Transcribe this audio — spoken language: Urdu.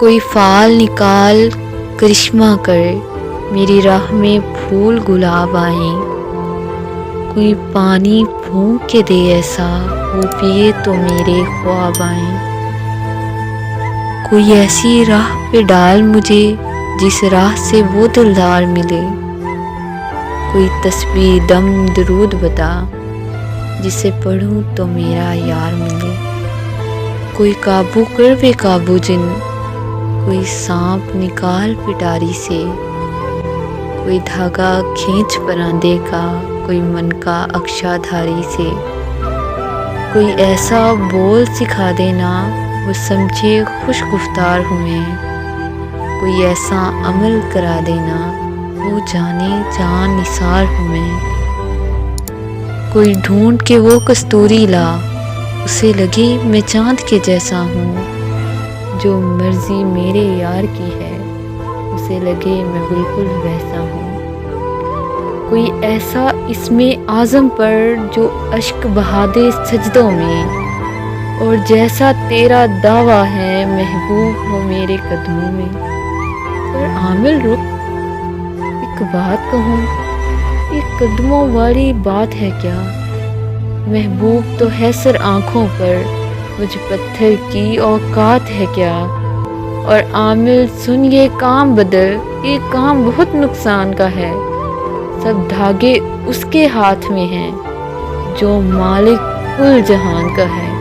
کوئی فال نکال کرشمہ کر، میری راہ میں پھول گلاب آئیں۔ کوئی پانی پھونک کے دے ایسا، وہ پیے تو میرے خواب آئیں۔ کوئی ایسی راہ پہ ڈال مجھے، جس راہ سے وہ دلدار ملے۔ کوئی تسبیح دم درود بتا، جسے پڑھوں تو میرا یار ملے۔ کوئی قابو کر بے قابو جن، کوئی سانپ نکال پٹاری سے۔ کوئی دھاگا کھینچ پراندے کا، کوئی من کا اکشا دھاری سے۔ کوئی ایسا بول سکھا دینا، وہ سمجھے خوش گفتار ہوں میں۔ کوئی ایسا عمل کرا دینا، وہ جانے جان نثار ہوں میں۔ کوئی ڈھونڈ کے وہ کستوری لا، اسے لگے میں چاند کے جیسا ہوں۔ جو مرضی میرے یار کی ہے، اسے لگے میں بالکل ویسا ہوں۔ کوئی ایسا اسم اعظم پر جو اشک بہا دے سجدوں میں، اور جیسا تیرا دعویٰ ہے محبوب ہو میرے قدموں میں۔ پر عامل رک، ایک بات کہوں، یہ قدموں والی بات ہے کیا؟ محبوب تو ہے سر آنکھوں پر، مجھ پتھر کی اوقات ہے کیا؟ اور عامل سن یہ کام بدل، یہ کام بہت نقصان کا ہے۔ سب دھاگے اس کے ہاتھ میں ہیں، جو مالک کل جہان کا ہے۔